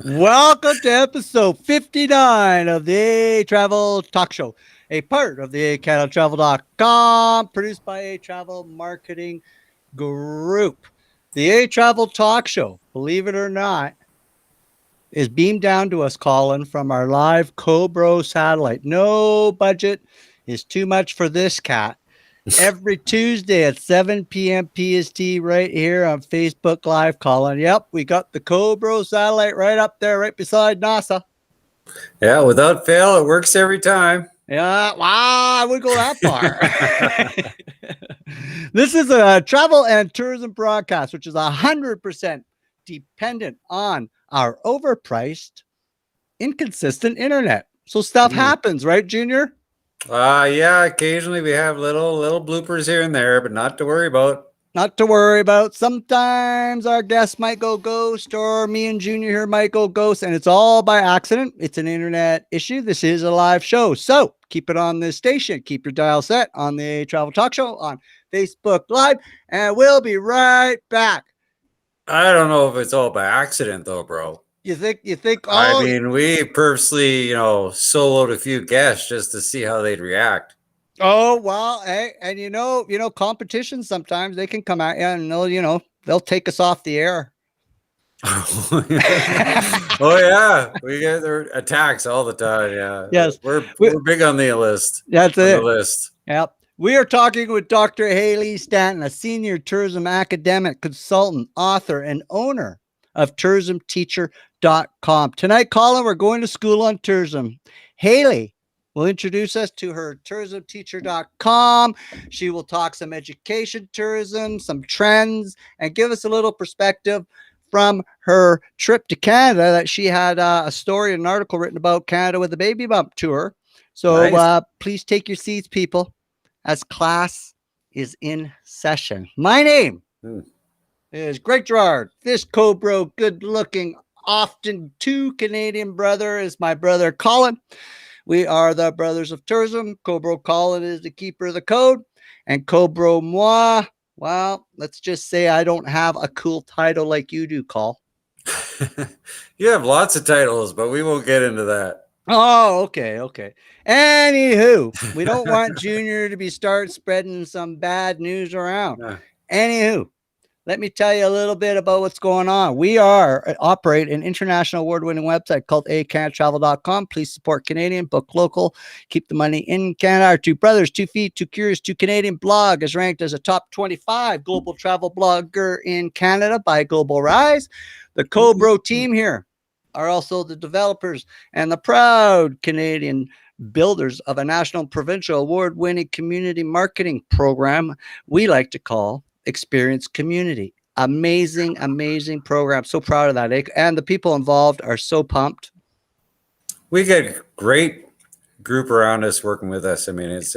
Welcome to episode 59 of the A Travel Talk Show, a part of the ehCanadaTravel.com, produced by A Travel Marketing Group. The A Travel Talk Show, believe it or not, is beamed down to us, Colin, from our live Cobro satellite. No budget is too much for this cat. Every Tuesday at 7 p.m. PST right here on Facebook Live, Colin. Yep, we got the Cobro satellite right up there, right beside NASA. Yeah, without fail, it works every time. Yeah, wow, I would go that far. This is a travel and tourism broadcast, which is 100% dependent on our overpriced, inconsistent internet. So stuff happens, right, Junior? Yeah, occasionally we have little bloopers here and there, but not to worry about. Not to worry about. Sometimes our guests might go ghost, or me and Junior here might go ghost, and it's all by accident. It's an internet issue. This is a live show. So keep it on this station. Keep your dial set on the Travel Talk Show on Facebook Live, and we'll be right back. I don't know if it's all by accident though, bro. You think, I mean, we purposely, soloed a few guests just to see how they'd react. Oh, well, hey, and competition, sometimes they can come at you and they'll take us off the air. Oh yeah, we get their attacks all the time. Yeah, yes, we're big on the list. That's it. The list. Yep. We are talking with Dr. Hayley Stainton, a senior tourism academic, consultant, author, and owner of TourismTeacher.com. Tonight, Colin, we're going to school on tourism. Hayley will introduce us to her TourismTeacher.com. She will talk some education tourism, some trends, and give us a little perspective from her trip to Canada that she had a story, an article written about Canada with a baby bump tour. So nice. Please take your seats, people, as class is in session. My name is Greg Gerard. This Cobro, good-looking, often too Canadian brother is my brother Colin. We are the Brothers of Tourism. Cobro Colin is the keeper of the code. And Cobro moi, well, let's just say I don't have a cool title like you do, Col. You have lots of titles, but we won't get into that. Oh, okay. Anywho, we don't want Junior to start spreading some bad news around. Yeah. Anywho, let me tell you a little bit about what's going on. We operate an international award-winning website called ehCanadaTravel.com. Please support Canadian, book local, keep the money in Canada. Our Two Brothers, 2 Feet, 2 Curious, 2 Canadian blog is ranked as a top 25 global travel blogger in Canada by Global Rise. The Cobro team here are also the developers and the proud Canadian builders of a national provincial award-winning community marketing program we like to call Experience Community. Amazing program. So proud of that. And the people involved are so pumped. We get a great group around us working with us. I mean, it's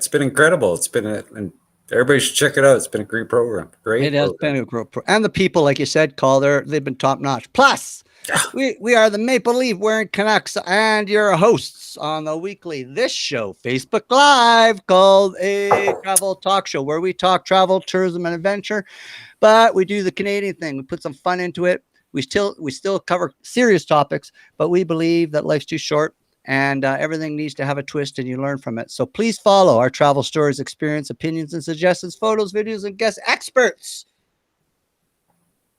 been incredible. And everybody should check it out. It's been a great program. It has been a great program. And the people, like you said, Carl, they've been top notch. Plus, we are the Maple Leaf wearing Canucks and your hosts on the weekly This Show Facebook Live called A Travel Talk Show, where we talk travel, tourism, and adventure. But we do the Canadian thing. We put some fun into it. We still cover serious topics, but we believe that life's too short and everything needs to have a twist, and you learn from it. So please follow our travel stories, experience, opinions, and suggestions, photos, videos, and guest experts.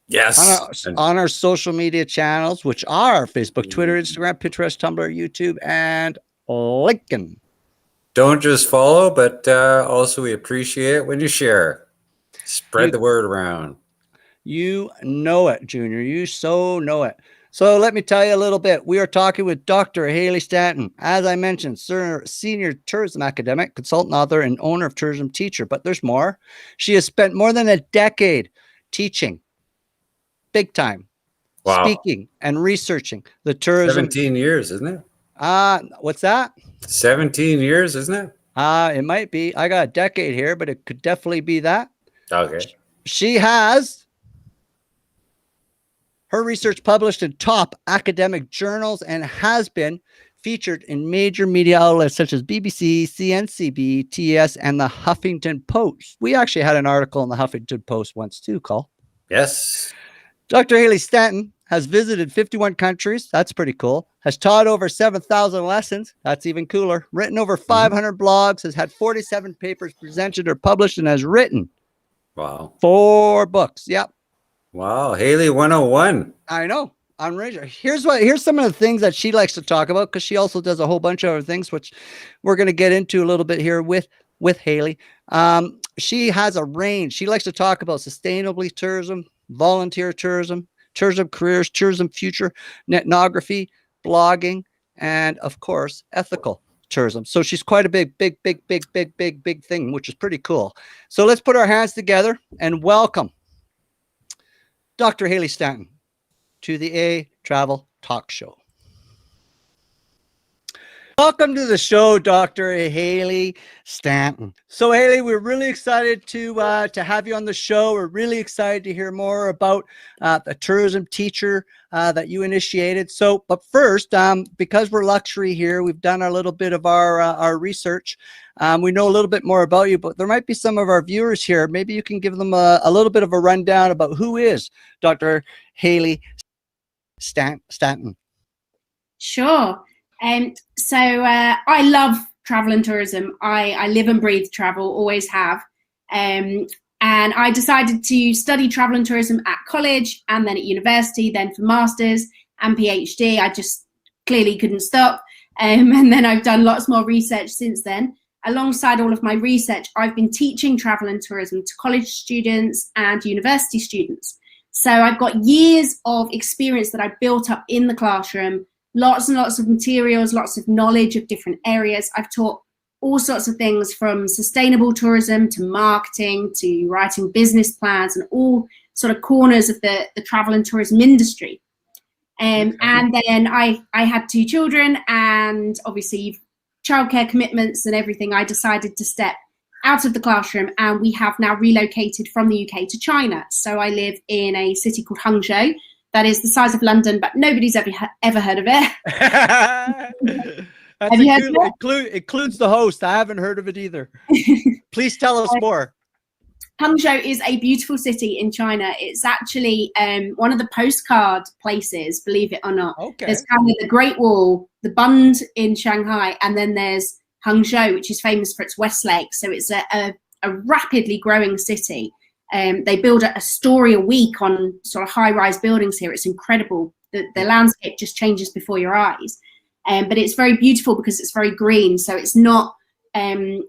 Yes. On our social media channels, which are Facebook, Twitter, Instagram, Pinterest, Tumblr, YouTube, and LinkedIn. Don't just follow, but also we appreciate it when you share. Spread the word around. You know it, Junior. You so know it. So let me tell you a little bit. We are talking with Dr. Hayley Stainton. As I mentioned, senior tourism academic, consultant, author, and owner of Tourism Teacher. But there's more. She has spent more than a decade teaching. Big time. Wow. Speaking and researching the tourism. 17 years, isn't it? What's that? 17 years, isn't it? It might be. I got a decade here, but it could definitely be that. Okay. She has her research published in top academic journals and has been featured in major media outlets such as BBC, CNCB, TES, and the Huffington Post. We actually had an article in the Huffington Post once too, Cole. Yes. Dr. Hayley Stainton has visited 51 countries. That's pretty cool. Has taught over 7,000 lessons. That's even cooler. Written over 500 blogs. Has had 47 papers presented or published, and has written 4 books. Yep. Wow. Hayley 101. I know. Here's some of the things that she likes to talk about, because she also does a whole bunch of other things, which we're going to get into a little bit here with Hayley. She has a range. She likes to talk about sustainability tourism, volunteer tourism, tourism careers, tourism future, ethnography, blogging, and of course, ethical tourism. So she's quite a big thing, which is pretty cool. So let's put our hands together and welcome Dr. Hayley Stainton to the Travel Talk Show. Welcome to the show, Dr. Hayley Stainton. So, Hayley, we're really excited to have you on the show. We're really excited to hear more about the tourism teacher that you initiated. So, but first, because we're luxury here, we've done a little bit of our research. We know a little bit more about you, but there might be some of our viewers here. Maybe you can give them a little bit of a rundown about who is Dr. Hayley Stainton. Sure. So I love travel and tourism. I live and breathe travel, always have. And I decided to study travel and tourism at college and then at university, then for masters and PhD. I just clearly couldn't stop. And then I've done lots more research since then. Alongside all of my research, I've been teaching travel and tourism to college students and university students. So I've got years of experience that I've built up in the classroom, lots and lots of materials, lots of knowledge of different areas. I've taught all sorts of things from sustainable tourism to marketing to writing business plans and all sort of corners of the travel and tourism industry. And then I had 2 children, and obviously childcare commitments and everything. I decided to step out of the classroom, and we have now relocated from the UK to China. So I live in a city called Hangzhou. That is the size of London, but nobody's ever heard of it. It includes the host. I haven't heard of it either. Please tell us more. Hangzhou is a beautiful city in China. It's actually one of the postcard places, believe it or not. Okay. There's kind of the Great Wall, the Bund in Shanghai, and then there's Hangzhou, which is famous for its West Lake. So it's a rapidly growing city. They build a story a week on sort of high-rise buildings here. It's incredible. The landscape just changes before your eyes. But it's very beautiful because it's very green. So it's not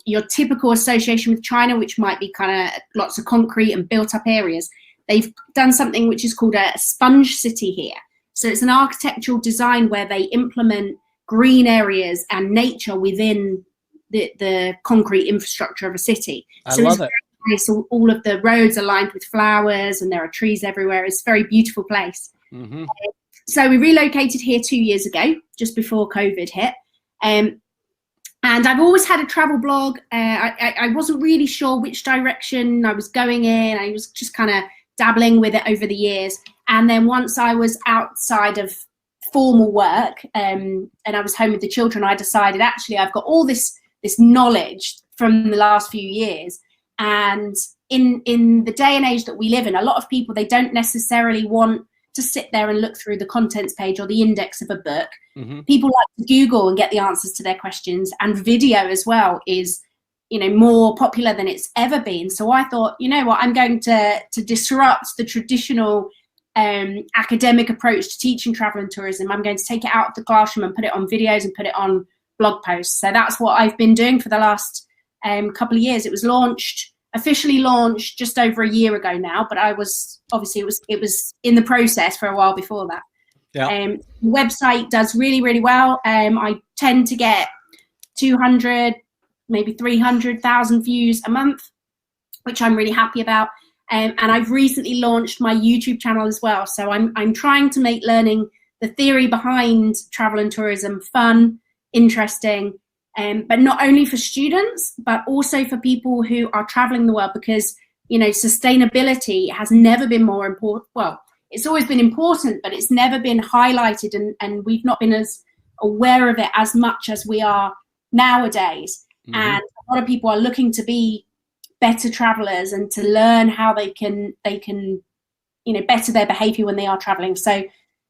your typical association with China, which might be kind of lots of concrete and built-up areas. They've done something which is called a sponge city here. So it's an architectural design where they implement green areas and nature within the concrete infrastructure of a city. I love it. So all of the roads are lined with flowers and there are trees everywhere. It's a very beautiful place. Mm-hmm. So we relocated here 2 years ago, just before COVID hit. And I've always had a travel blog. I wasn't really sure which direction I was going in. I was just kind of dabbling with it over the years. And then once I was outside of formal work and I was home with the children, I decided actually I've got all this knowledge from the last few years. And in the day and age that we live in, a lot of people, they don't necessarily want to sit there and look through the contents page or the index of a book. Mm-hmm. People like to Google and get the answers to their questions, and video as well is, more popular than it's ever been. So I thought, you know what, I'm going to disrupt the traditional academic approach to teaching travel and tourism. I'm going to take it out of the classroom and put it on videos and put it on blog posts. So that's what I've been doing for the last couple of years. It was officially launched just over a year ago now, but it was in the process for a while before that. Yeah. The website does really, really well. I tend to get 200, maybe 300,000 views a month, which I'm really happy about. And I've recently launched my YouTube channel as well. So I'm trying to make learning the theory behind travel and tourism fun, interesting, but not only for students, but also for people who are traveling the world, because, sustainability has never been more important. Well, it's always been important, but it's never been highlighted, and we've not been as aware of it as much as we are nowadays. Mm-hmm. And a lot of people are looking to be better travelers and to learn how they can better their behavior when they are traveling. So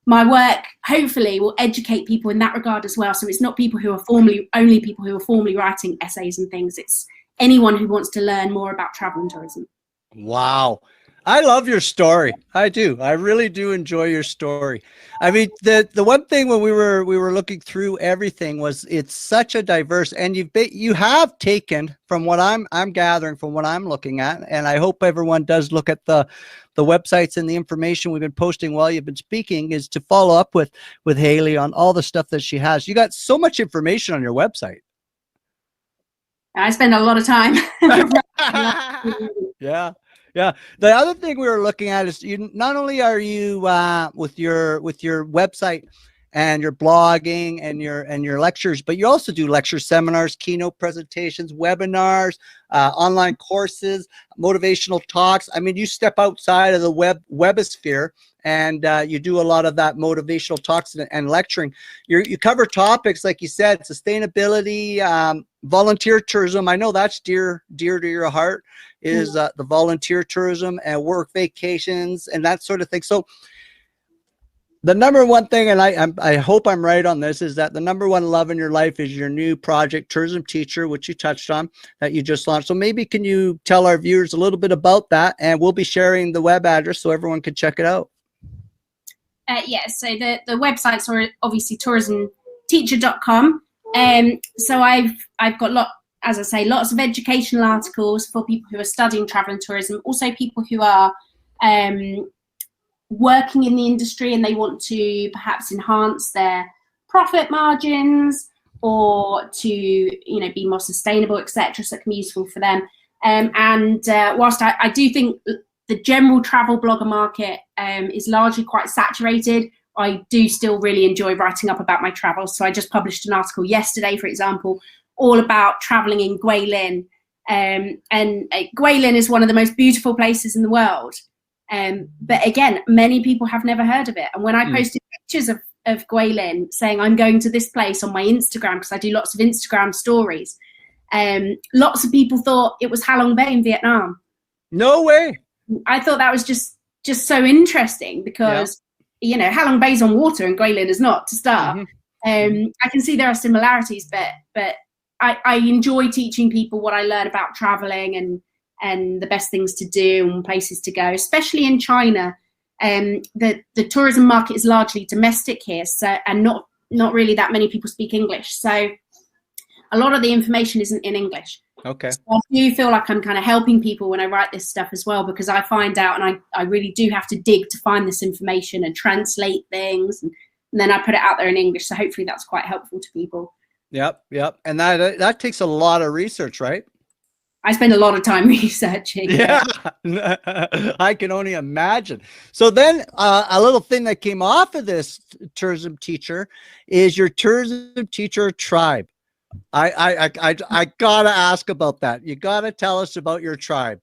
my work hopefully will educate people in that regard as well. So it's not people who are only people who are formally writing essays and things. It's anyone who wants to learn more about travel and tourism. Wow. I love your story. I do. I really do enjoy your story. I mean, the one thing when we were looking through everything was it's such a diverse, and you have taken, from what I'm gathering, from what I'm looking at, and I hope everyone does look at the websites and the information we've been posting while you've been speaking, is to follow up with Hayley on all the stuff that she has. You got so much information on your website. I spend a lot of time. Yeah. Yeah. The other thing we were looking at is not only are you with your website and your blogging and your lectures, but you also do lecture seminars, keynote presentations, webinars, online courses, motivational talks. I mean, you step outside of the webosphere and you do a lot of that motivational talks and lecturing. You cover topics, like you said, sustainability, volunteer tourism. I know that's dear to your heart, is the volunteer tourism and work vacations and that sort of thing. So the number one thing, and I hope I'm right on this, is that the number one love in your life is your new project, Tourism Teacher, which you touched on, that you just launched. So maybe can you tell our viewers a little bit about that? And we'll be sharing the web address so everyone can check it out. Yes, so the websites are obviously tourismteacher.com. So I've got as I say, lots of educational articles for people who are studying travel and tourism, also people who are working in the industry and they want to perhaps enhance their profit margins or to be more sustainable, etc. So it can be useful for them. Whilst I do think the general travel blogger market is largely quite saturated, I do still really enjoy writing up about my travels. So I just published an article yesterday, for example, all about traveling in Guilin. And Guilin is one of the most beautiful places in the world. But again, many people have never heard of it. And when I posted pictures of Guilin saying I'm going to this place on my Instagram, because I do lots of Instagram stories, lots of people thought it was Halong Bay in Vietnam. No way. I thought that was just so interesting because, Halong Bay's on water and Guilin is not, to start. I can see there are similarities, but I enjoy teaching people what I learn about traveling and the best things to do and places to go, especially in China. The tourism market is largely domestic here, so and not really that many people speak English. So a lot of the information isn't in English. Okay. So I do feel like I'm kind of helping people when I write this stuff as well, because I find out and I really do have to dig to find this information and translate things, and then I put it out there in English. So hopefully that's quite helpful to people. Yep. And that takes a lot of research, right? I spend a lot of time researching. Yeah, I can only imagine. So then a little thing that came off of this Tourism Teacher is your Tourism Teacher tribe. I gotta ask about that. You gotta tell us about your tribe.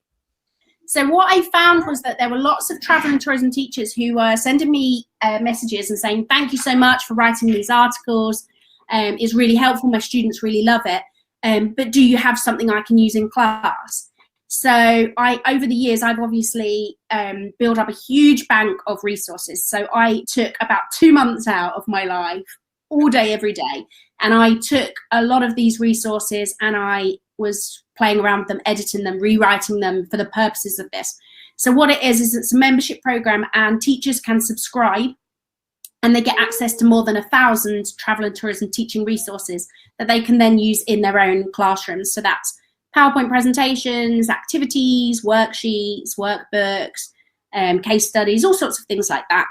So what I found was that there were lots of travel and tourism teachers who were sending me messages and saying, thank you so much for writing these articles. It's really helpful. My students really love it. But do you have something I can use in class? So over the years, I've obviously built up a huge bank of resources. So I took about 2 months out of my life, all day, every day. And I took a lot of these resources and I was playing around with them, editing them, rewriting them for the purposes of this. So what it is it's a membership program, and teachers can subscribe and they get access to more than 1,000 travel and tourism teaching resources that they can then use in their own classrooms. So that's PowerPoint presentations, activities, worksheets, workbooks, case studies, all sorts of things like that.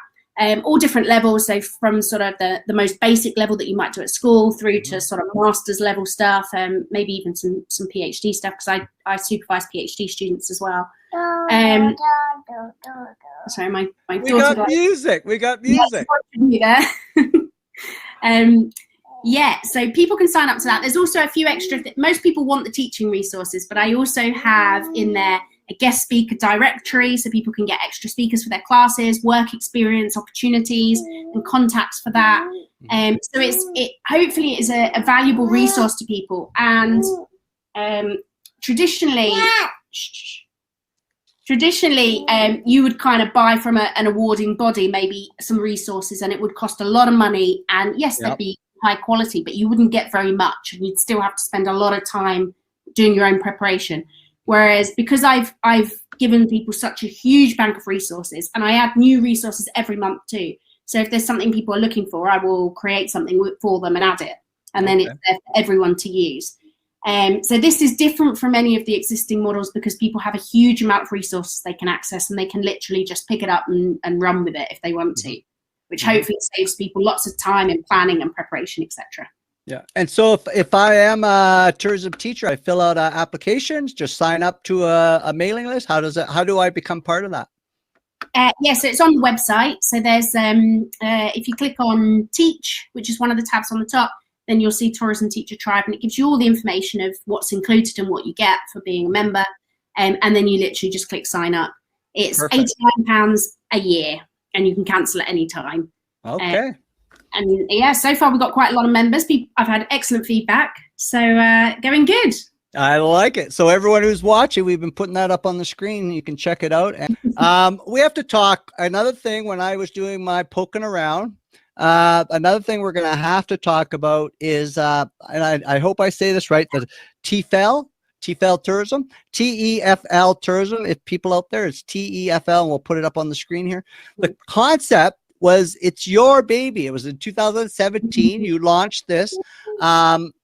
All different levels, so from sort of the most basic level that you might do at school through to sort of master's level stuff, maybe even some PhD stuff, because I supervise PhD students as well. Sorry, my daughter. We got music. Yeah, so people can sign up to that. There's also a few extra. Most people want the teaching resources, but I also have in there a guest speaker directory, so people can get extra speakers for their classes, work experience opportunities, and contacts for that. So it hopefully is a valuable resource to people. And traditionally traditionally, you would kind of buy from an awarding body, maybe some resources, and it would cost a lot of money. And yes, they'd be high quality, but you wouldn't get very much. And you'd still have to spend a lot of time doing your own preparation. Whereas because I've given people such a huge bank of resources, and I add new resources every month too. So if there's something people are looking for, I will create something for them and add it. And then it's there for everyone to use. So this is different from any of the existing models because people have a huge amount of resources they can access, and they can literally just pick it up and run with it if they want to, which hopefully saves people lots of time in planning and preparation, etc. Yeah. And so if I am a tourism teacher, I fill out applications, just sign up to a mailing list. How do I become part of that? So it's on the website. So there's if you click on Teach, which is one of the tabs on the top, then you'll see Tourism Teacher Tribe, and it gives you all the information of what's included and what you get for being a member. And then you literally just click sign up. It's £89 a year, and you can cancel at any time. Okay. And yeah, so far we've got quite a lot of members. I've had excellent feedback. So going good. I like it. So everyone who's watching, we've been putting that up on the screen. You can check it out. And we have to talk. Another thing, when I was doing my poking around, another thing we're going to have to talk about is, and I hope I say this right, the TEFL Tourism, TEFL Tourism. If people out there, it's TEFL, and we'll put it up on the screen here. The concept was, it's your baby. It was in 2017. You launched this.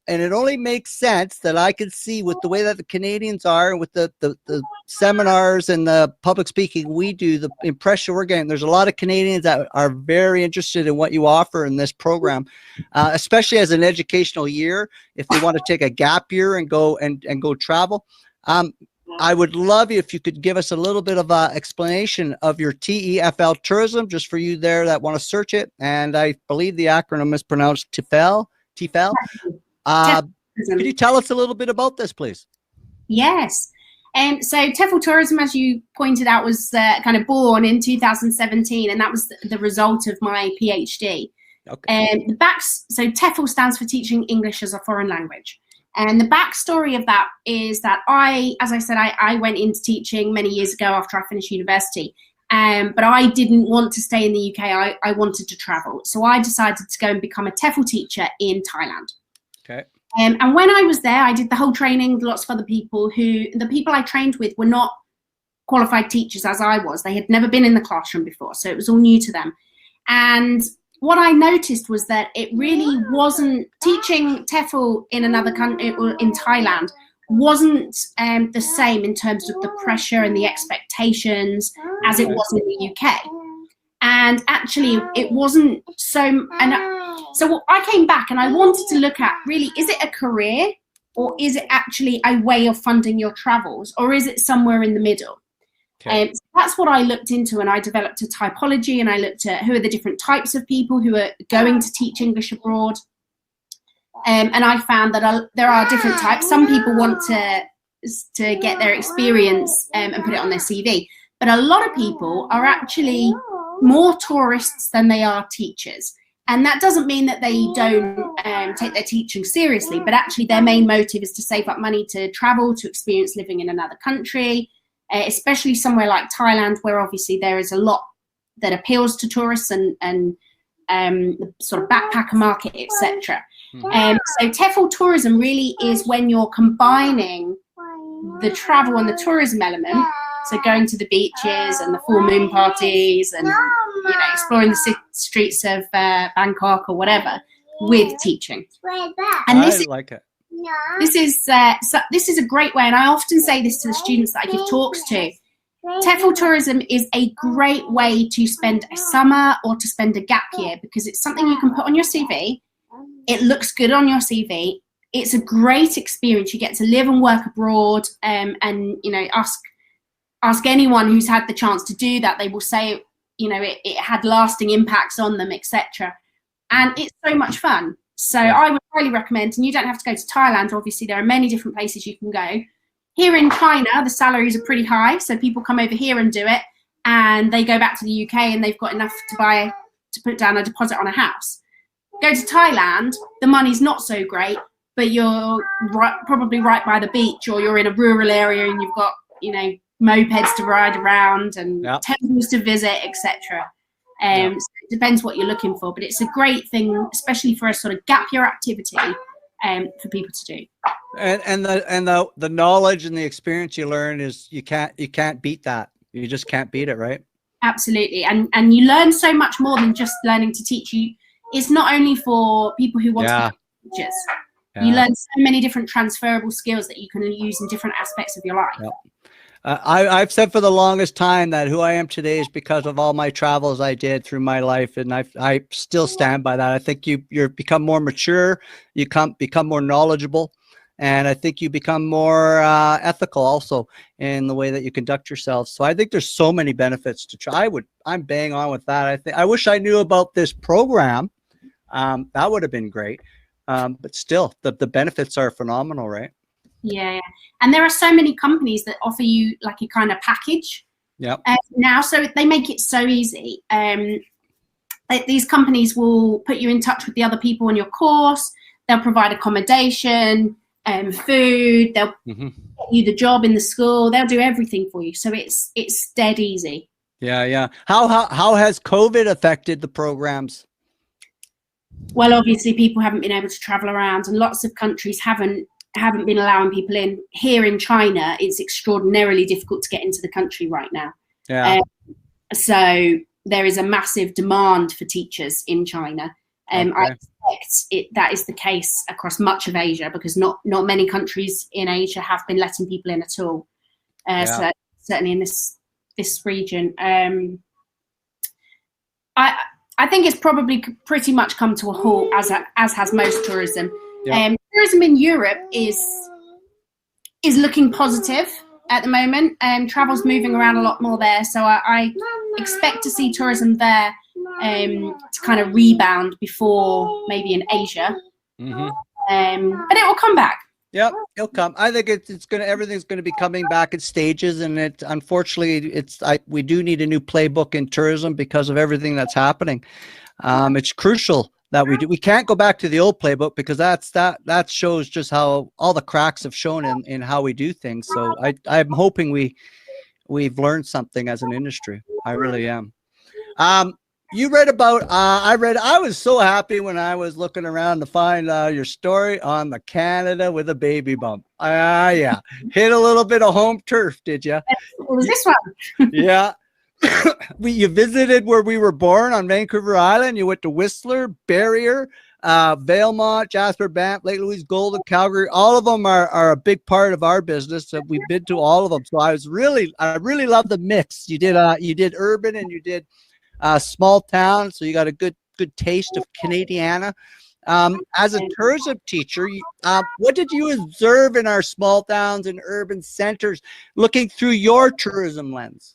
And it only makes sense that I could see with the way that the Canadians are, and with the seminars and the public speaking we do, the impression we're getting. There's a lot of Canadians that are very interested in what you offer in this program, especially as an educational year. If they want to take a gap year and go travel, I would love you if you could give us a little bit of explanation of your TEFL Tourism, just for you there that want to search it. And I believe the acronym is pronounced TEFL. Could you tell us a little bit about this, please? Yes. So TEFL Tourism, as you pointed out, was kind of born in 2017, and that was the result of my PhD. Okay. So TEFL stands for Teaching English as a Foreign Language. And the backstory of that is that as I said, I went into teaching many years ago after I finished university. But I didn't want to stay in the UK. I wanted to travel. So I decided to go and become a TEFL teacher in Thailand. Okay. And when I was there, I did the whole training with lots of other people the people I trained with were not qualified teachers as I was. They had never been in the classroom before, so it was all new to them. And what I noticed was that it really wasn't, teaching TEFL in another country, or in Thailand, wasn't the same in terms of the pressure and the expectations as it was in the UK. And actually it wasn't so, so I came back and I wanted to look at, really, is it a career, or is it actually a way of funding your travels, or is it somewhere in the middle? So that's what I looked into, and I developed a typology, and I looked at who are the different types of people who are going to teach English abroad. And I found that there are different types. Some people want to get their experience and put it on their CV. But a lot of people are actually more tourists than they are teachers. And that doesn't mean that they don't take their teaching seriously, but actually their main motive is to save up money to travel, to experience living in another country, especially somewhere like Thailand, where obviously there is a lot that appeals to tourists and the sort of backpacker market, etc. So TEFL Tourism really is when you're combining the travel and the tourism element, so going to the beaches and the full moon parties and exploring the streets of Bangkok or whatever, with teaching. And this is a great way, and I often say this to the students that I give talks to. TEFL Tourism is a great way to spend a summer or to spend a gap year, because it's something you can put on your CV. It looks good on your CV. It's a great experience. You get to live and work abroad, and ask anyone who's had the chance to do that. They will say, it had lasting impacts on them, etc. And it's so much fun. So I would highly recommend, and you don't have to go to Thailand. Obviously, there are many different places you can go. Here in China, the salaries are pretty high, so people come over here and do it, and they go back to the UK and they've got enough to put down a deposit on a house. Go to Thailand, the money's not so great, but you're probably right by the beach, or you're in a rural area and you've got, mopeds to ride around and Yep. temples to visit, etc. So it depends what you're looking for, but it's a great thing, especially for a sort of gap year activity for people to do. And the knowledge and the experience you learn is you can't beat that. You just can't beat it, right? Absolutely. And you learn so much more than just learning to teach. It's not only for people who want to be teachers. You learn so many different transferable skills that you can use in different aspects of your life. Yep. I've said for the longest time that who I am today is because of all my travels I did through my life, and I still stand by that. I think you become more mature, you become more knowledgeable, and I think you become more ethical also in the way that you conduct yourself. So I think there's so many benefits to try. I'm bang on with that. I wish I knew about this program. That would have been great. But still, the benefits are phenomenal, right? Yeah. And there are so many companies that offer you like a kind of package now. So they make it so easy. These companies will put you in touch with the other people on your course. They'll provide accommodation, food. They'll get you the job in the school. They'll do everything for you. So it's dead easy. Yeah. How has COVID affected the programs? Well, obviously people haven't been able to travel around, and lots of countries haven't been allowing people in. Here in China, it's extraordinarily difficult to get into the country right now. So there is a massive demand for teachers in China. I expect that is the case across much of Asia, because not many countries in Asia have been letting people in at all. So certainly in this region. I think it's probably pretty much come to a halt, as has most tourism. Tourism in Europe is looking positive at the moment. Travel's moving around a lot more there, so I expect to see tourism there to kind of rebound before maybe in Asia. But it will come back. Yep, it'll come. I think everything's gonna be coming back in stages, and unfortunately we do need a new playbook in tourism because of everything that's happening. It's crucial that we can't go back to the old playbook, because that shows just how all the cracks have shown in how we do things. So I'm hoping we've learned something as an industry. I really am. You read about, I was so happy when I was looking around to find your story on the Canada with a baby bump. Yeah. Hit a little bit of home turf, did you? What was this one? Yeah. You visited where we were born on Vancouver Island. You went to Whistler, Barrier, Valemont, Jasper, Banff, Lake Louise, Golden, Calgary. All of them are a big part of our business. So we've been to all of them. So I really love the mix. You did urban and you did small town, so you got a good taste of Canadiana. As a tourism teacher, what did you observe in our small towns and urban centers, looking through your tourism lens?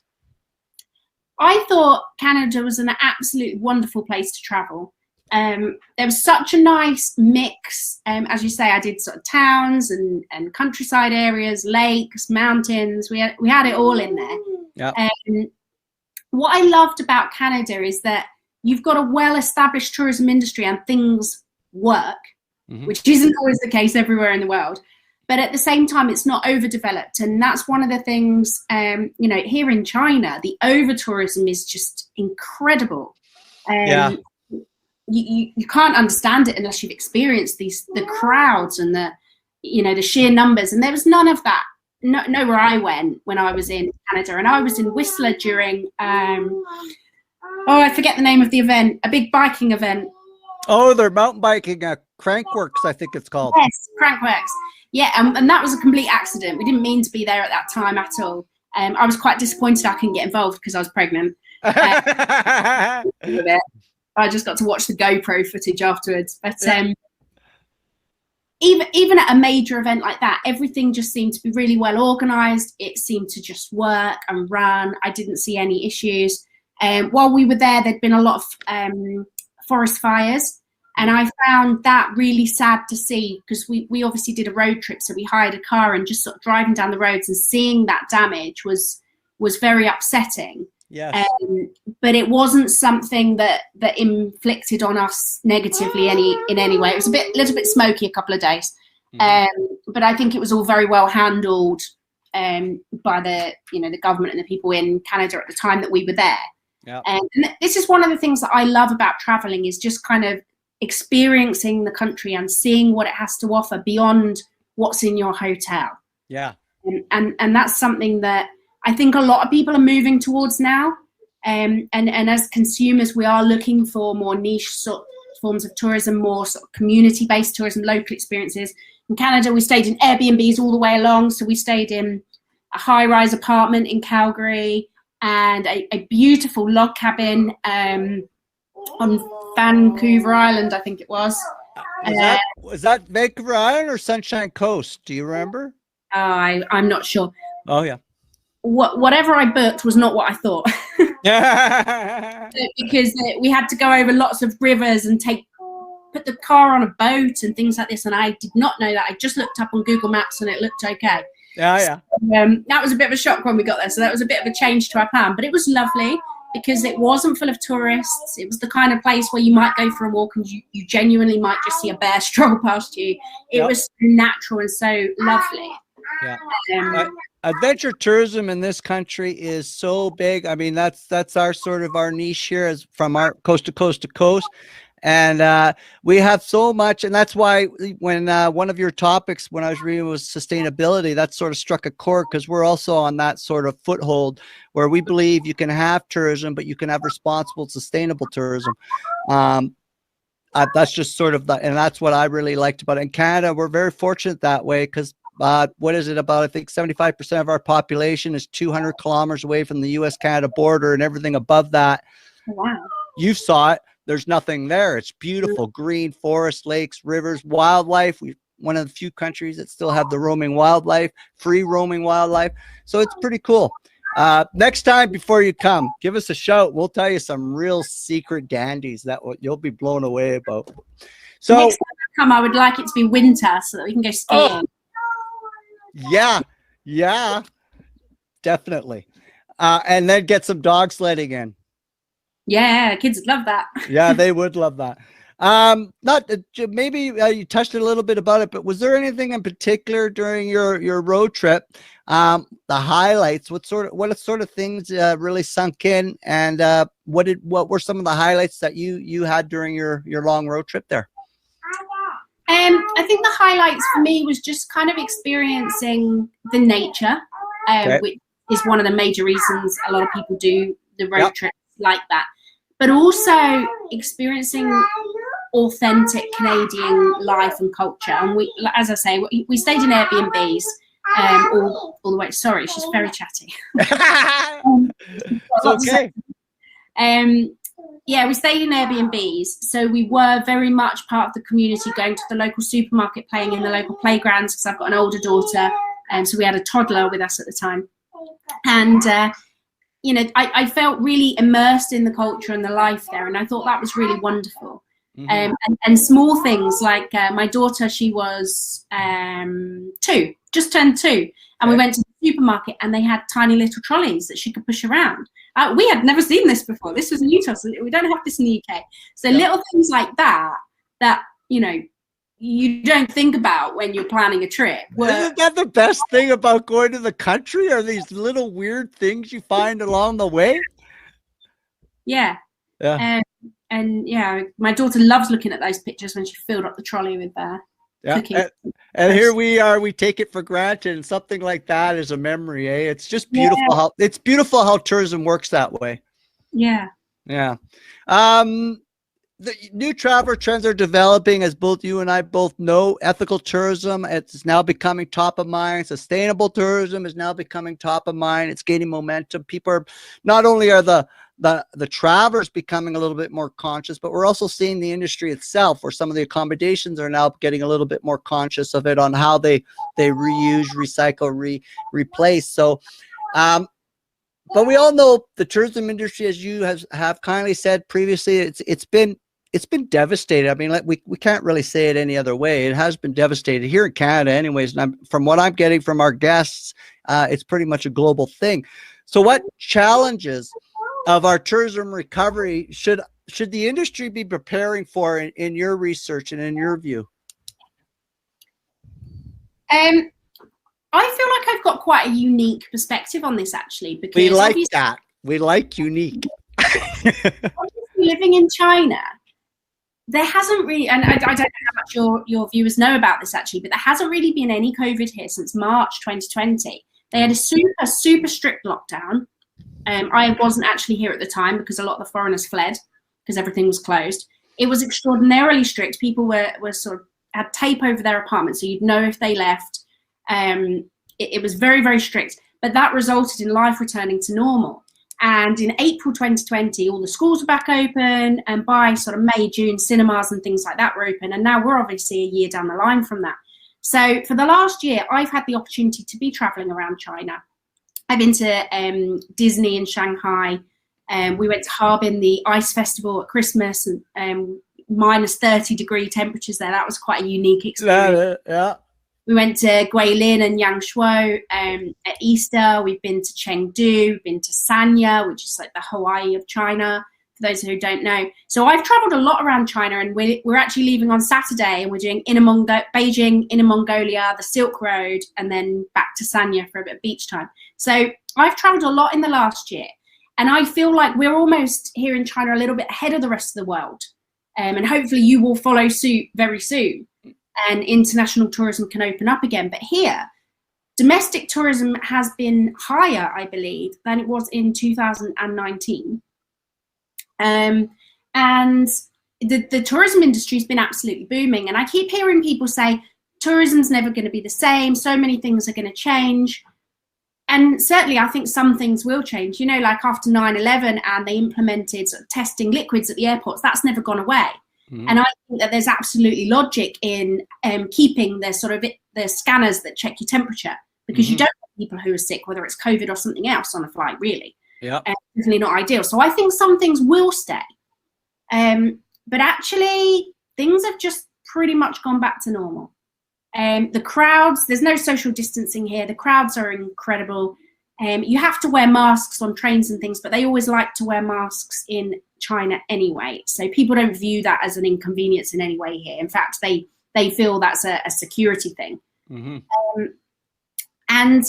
I thought Canada was an absolutely wonderful place to travel. There was such a nice mix. As you say, I did sort of towns and countryside areas, lakes, mountains. We had it all in there. Yeah. What I loved about Canada is that you've got a well-established tourism industry and things work, which isn't always the case everywhere in the world. But at the same time, it's not overdeveloped. And that's one of the things, here in China, the over-tourism is just incredible. You can't understand it unless you've experienced the crowds and the sheer numbers. And there was none of that. Nowhere I went when I was in Canada, and I was in Whistler during I forget the name of the event, a big biking event. Oh, they're mountain biking, Crankworks, I think it's called. Yes, Crankworks. Yeah, and that was a complete accident. We didn't mean to be there at that time at all. I was quite disappointed I couldn't get involved because I was pregnant. I just got to watch the GoPro footage afterwards. But even at a major event like that, everything just seemed to be really well organized. It seemed to just work and run. I didn't see any issues. While we were there, there'd been a lot of forest fires, and I found that really sad to see, because we obviously did a road trip, so we hired a car, and just sort of driving down the roads and seeing that damage was very upsetting. Yes. But it wasn't something that inflicted on us negatively in any way. It was little bit smoky a couple of days, but I think it was all very well handled. by the government and the people in Canada at the time that we were there. Yeah. And this is one of the things that I love about traveling, is just kind of experiencing the country and seeing what it has to offer beyond what's in your hotel. Yeah. And that's something that I think a lot of people are moving towards now. And as consumers, we are looking for more niche sort of forms of tourism, more sort of community-based tourism, local experiences. In Canada, we stayed in Airbnbs all the way along. So we stayed in a high-rise apartment in Calgary and a beautiful log cabin on Vancouver Island, I think it was. Was that Vancouver Island or Sunshine Coast? Do you remember? I'm not sure. Oh, yeah. Whatever I booked was not what I thought. Because we had to go over lots of rivers and put the car on a boat and things like this. And I did not know that. I just looked up on Google Maps and it looked okay. Yeah. So, that was a bit of a shock when we got there. So that was a bit of a change to our plan. But it was lovely because it wasn't full of tourists. It was the kind of place where you might go for a walk and you genuinely might just see a bear stroll past you. It was so natural and so lovely. Yeah. Adventure tourism in this country is so big. I mean, that's our sort of our niche here, is from our coast to coast to coast. And we have so much, and that's why when one of your topics when I was reading was sustainability, that sort of struck a chord, because we're also on that sort of foothold where we believe you can have tourism, but you can have responsible, sustainable tourism. That's just sort of and that's what I really liked about it. In Canada, we're very fortunate that way, because what is it, about I think 75% of our population is 200 kilometers away from the US-Canada border, and everything above that, wow, you saw it, there's nothing there. It's beautiful, green forest, lakes, rivers, wildlife. We're one of the few countries that still have the roaming wildlife, free roaming wildlife. So it's pretty cool. Next time before you come, give us a shout. We'll tell you some real secret dandies that you'll be blown away about. So next time I come, I would like it to be winter so that we can go skiing. Yeah, definitely. And then get some dog sledding in. Yeah, kids would love that. Yeah, they would love that. Maybe you touched a little bit about it, but was there anything in particular during your road trip? The highlights, what sort of things really sunk in, and what were some of the highlights that you had during your long road trip there? I think the highlights for me was just kind of experiencing the nature, which is one of the major reasons a lot of people do the road trips like that. But also experiencing authentic Canadian life and culture. And we, as I say, we stayed in Airbnbs all the way. Sorry, she's very chatty. It's okay. Yeah, we stayed in Airbnbs, so we were very much part of the community, going to the local supermarket, playing in the local playgrounds, because I've got an older daughter, and so we had a toddler with us at the time. And I felt really immersed in the culture and the life there, and I thought that was really wonderful. Mm-hmm. And small things like my daughter, she was 2, just turned 2, and we went to the supermarket and they had tiny little trolleys that she could push around. We had never seen this before. This was new to us. We don't have this in the UK. So little things like that you don't think about when you're planning a trip. Isn't that the best thing about going to the country? Are these little weird things you find along the way? Yeah. And my daughter loves looking at those pictures when she filled up the trolley with cooking. And here we are, we take it for granted, and something like that is a memory, eh? It's just beautiful how tourism works that way. Yeah. The new traveler trends are developing, as both you and I both know. Ethical tourism, it's now becoming top of mind. Sustainable tourism is now becoming top of mind. It's gaining momentum. People are, not only are the travelers becoming a little bit more conscious, but we're also seeing the industry itself, where some of the accommodations are now getting a little bit more conscious of it, on how they reuse, recycle, replace. So, but we all know the tourism industry, as you have kindly said previously, it's been devastated. I mean, we can't really say it any other way. It has been devastated here in Canada anyways. And from what I'm getting from our guests, it's pretty much a global thing. So what challenges of our tourism recovery should the industry be preparing for in your research and in your view? I feel like I've got quite a unique perspective on this, actually, because We like that. We like unique. Living in China, there hasn't really, and I don't know how much your viewers know about this, actually, but there hasn't really been any COVID here since March 2020. They had a super strict lockdown. I wasn't actually here at the time because a lot of the foreigners fled because everything was closed. It was extraordinarily strict. People were sort of had tape over their apartments, so you'd know if they left. It was very, very strict, but that resulted in life returning to normal. And in April 2020, all the schools were back open, and by sort of May, June, cinemas and things like that were open. And now we're obviously a year down the line from that. So for the last year, I've had the opportunity to be traveling around China. I've been to Disney in Shanghai. We went to Harbin, the ice festival at Christmas, and minus 30-degree temperatures there. That was quite a unique experience. Yeah. We went to Guilin and Yangshuo at Easter. We've been to Chengdu. We've been to Sanya, which is like the Hawaii of China, for those who don't know. So I've traveled a lot around China, and we're actually leaving on Saturday, and we're doing Beijing, Inner Mongolia, the Silk Road, and then back to Sanya for a bit of beach time. So I've traveled a lot in the last year, and I feel like we're almost here in China a little bit ahead of the rest of the world. And hopefully you will follow suit very soon, and international tourism can open up again. But here, domestic tourism has been higher, I believe, than it was in 2019. And the tourism industry has been absolutely booming. And I keep hearing people say, tourism's never going to be the same. So many things are going to change. And certainly I think some things will change. You know, like after 9/11 and they implemented sort of testing liquids at the airports, that's never gone away. Mm-hmm. And I think that there's absolutely logic in keeping the sort of the scanners that check your temperature, because you don't want people who are sick, whether it's COVID or something else, on a flight, really. Yeah, definitely not ideal. So I think some things will stay, but actually things have just pretty much gone back to normal. The crowds, there's no social distancing here. The crowds are incredible. You have to wear masks on trains and things, but they always like to wear masks in China anyway. So people don't view that as an inconvenience in any way here. In fact, they feel that's a security thing. Mm-hmm. And,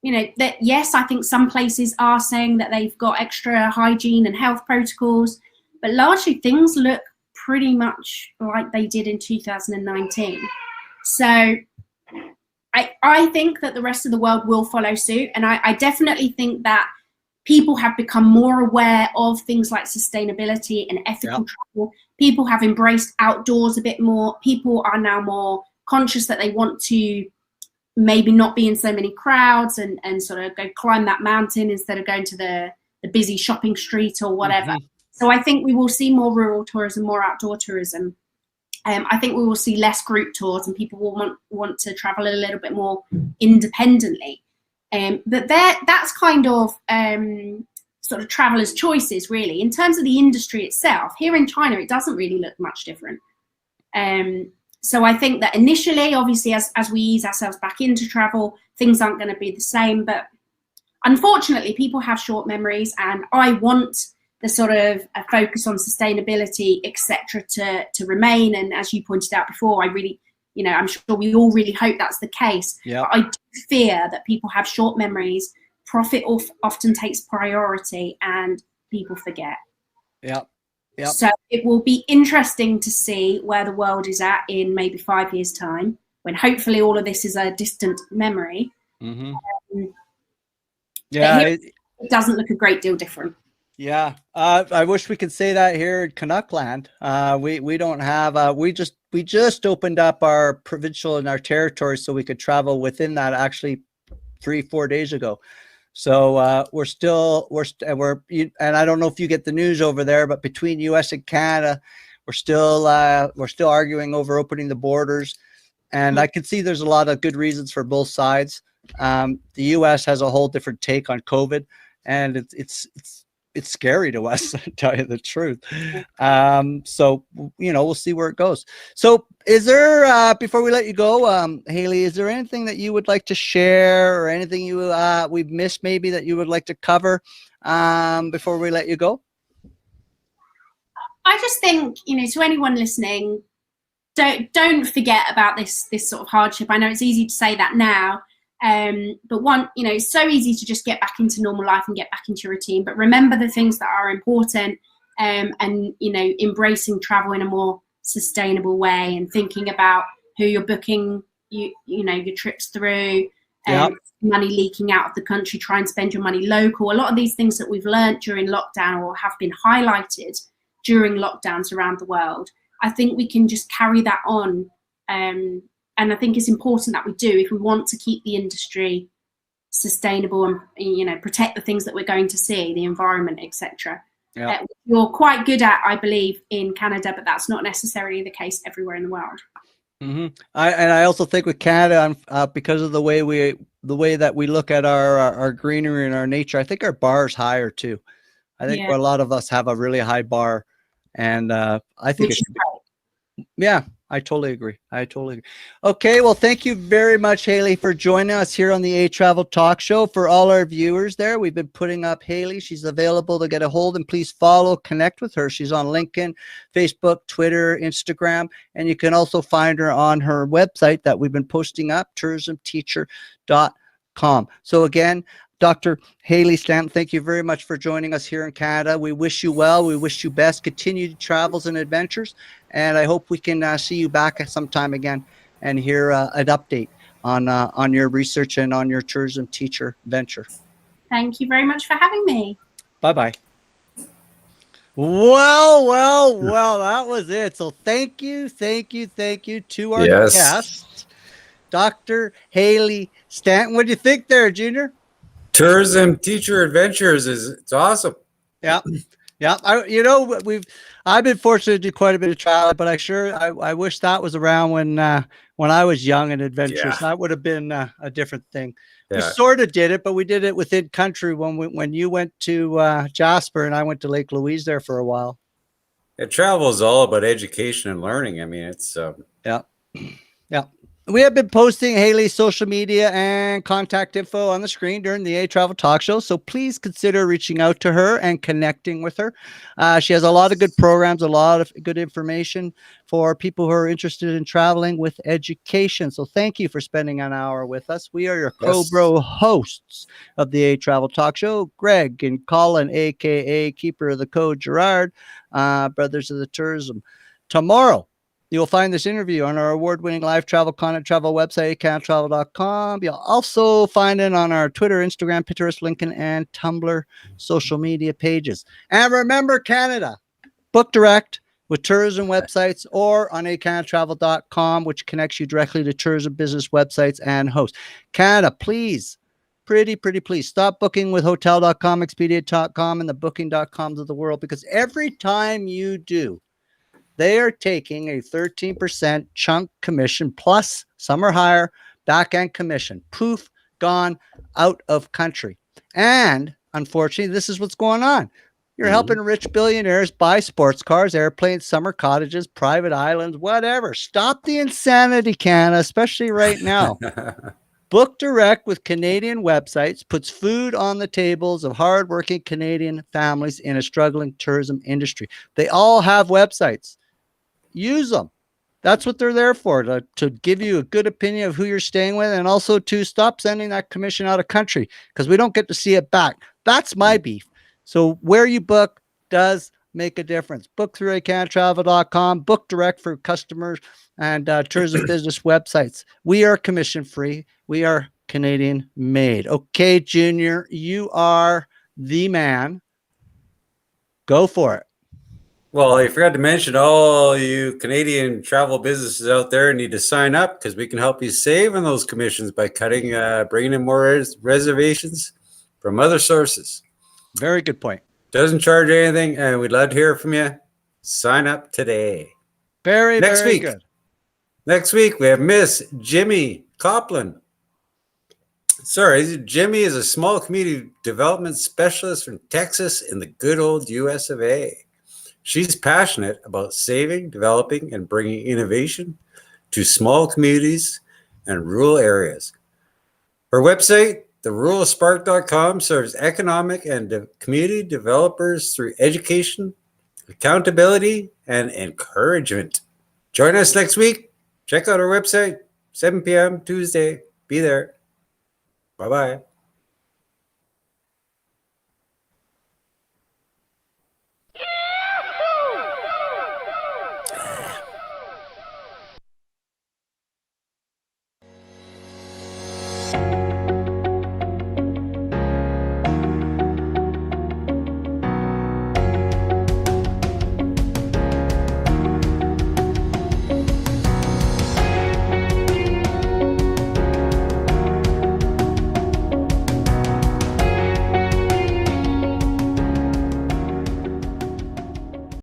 you know, that yes, I think some places are saying that they've got extra hygiene and health protocols, but largely things look pretty much like they did in 2019. So I think that the rest of the world will follow suit. And I definitely think that people have become more aware of things like sustainability and ethical travel. People have embraced outdoors a bit more. People are now more conscious that they want to maybe not be in so many crowds and sort of go climb that mountain instead of going to the busy shopping street or whatever. Mm-hmm. So I think we will see more rural tourism, more outdoor tourism. I think we will see less group tours, and people will want to travel a little bit more independently. But that's kind of sort of travelers' choices, really. In terms of the industry itself, here in China, it doesn't really look much different. So I think that initially, obviously, as we ease ourselves back into travel, things aren't going to be the same. But unfortunately, people have short memories, and I want the sort of a focus on sustainability, etc., to remain. And as you pointed out before, I really, you know, I'm sure we all really hope that's the case. Yeah. But I do fear that people have short memories. Profit often takes priority, and people forget. Yeah. Yep. So it will be interesting to see where the world is at in maybe 5 years' time, when hopefully all of this is a distant memory. Mm-hmm. It doesn't look a great deal different. Yeah, I wish we could say that here in Canuckland. We don't have. We just opened up our provincial and our territory so we could travel within that. Actually, 3-4 days ago. So and I don't know if you get the news over there, but between U.S. and Canada, we're still arguing over opening the borders, and I can see there's a lot of good reasons for both sides. The U.S. has a whole different take on COVID, and it's scary to us, to tell you the truth. So, you know, we'll see where it goes. So is there, before we let you go, Hayley, is there anything that you would like to share, or anything we've missed maybe that you would like to cover before we let you go? I just think, you know, to anyone listening, don't forget about this sort of hardship. I know it's easy to say that now, But it's so easy to just get back into normal life and get back into your routine. But remember the things that are important, and embracing travel in a more sustainable way, and thinking about who you're booking your trips through. Money leaking out of the country, try and spend your money local. A lot of these things that we've learned during lockdown or have been highlighted during lockdowns around the world, I think we can just carry that on. And I think it's important that we do, if we want to keep the industry sustainable and protect the things that we're going to see, the environment, etc. You're quite good at, I believe, in Canada, but that's not necessarily the case everywhere in the world. I also think with Canada, because of the way that we look at our greenery and our nature, I think our bar is higher too. I think a lot of us have a really high bar, and I think it should be. Yeah, I totally agree. Okay, well, thank you very much, Hayley, for joining us here on the ehTravel Talk Show. For all our viewers there, we've been putting up Hayley. She's available to get a hold, and please connect with her. She's on LinkedIn, Facebook, Twitter, Instagram, and you can also find her on her website that we've been posting up, tourismteacher.com. So again, Dr. Hayley Stainton, thank you very much for joining us here in Canada. We wish you well. We wish you best continued travels and adventures. And I hope we can see you back sometime again and hear an update on your research and on your tourism teacher venture. Thank you very much for having me. Bye-bye. Well, that was it. So thank you to our guest, Dr. Hayley Stainton. What do you think there, Junior? Tourism teacher adventures it's awesome. Yeah. I've been fortunate to do quite a bit of travel, but I wish that was around when I was young and adventurous. That would have been a different thing. We sort of did it, but we did it within country when you went to Jasper and I went to Lake Louise there for a while. Travel is all about education and learning. I mean, it's yeah. We have been posting Hayley's social media and contact info on the screen during the ehTravel Talk Show, so please consider reaching out to her and connecting with her. She has a lot of good programs, a lot of good information for people who are interested in traveling with education. So thank you for spending an hour with us. We are your co-bro hosts of the ehTravel Talk Show, Greg and Colin, a.k.a. Keeper of the Code Gerard, Brothers of the Tourism. Tomorrow, you'll find this interview on our award-winning live travel content travel website, ehCanadaTravel.com. You'll also find it on our Twitter, Instagram, Pinterest, LinkedIn, and Tumblr social media pages. And remember, Canada, book direct with tourism websites or on ehCanadaTravel.com, which connects you directly to tourism business websites and hosts. Canada, please, pretty please stop booking with hotel.com, expedia.com, and the booking.coms of the world, because every time you do, they are taking a 13% chunk commission plus some are higher back-end commission. Poof, gone out of country. And unfortunately, this is what's going on. You're helping rich billionaires buy sports cars, airplanes, summer cottages, private islands, whatever. Stop the insanity, Canada, especially right now. Book direct with Canadian websites puts food on the tables of hardworking Canadian families in a struggling tourism industry. They all have websites. Use them. That's what they're there for, to give you a good opinion of who you're staying with, and also to stop sending that commission out of country because we don't get to see it back. That's my beef. So where you book does make a difference. Book through ehCanadaTravel.com, book direct for customers and tourism business websites. We are commission free. We are Canadian made. Okay, Junior, you are the man. Go for it. Well, I forgot to mention, all you Canadian travel businesses out there need to sign up because we can help you save on those commissions by bringing in more reservations from other sources. Very good point. Doesn't charge anything, and we'd love to hear from you. Sign up today. Very good. Next week, we have Miss Jimmy Copland. Jimmy is a small community development specialist from Texas in the good old US of A. She's passionate about saving, developing, and bringing innovation to small communities and rural areas. Her website, theruralspark.com, serves economic and community developers through education, accountability, and encouragement. Join us next week. Check out our website, 7 p.m. Tuesday. Be there. Bye-bye.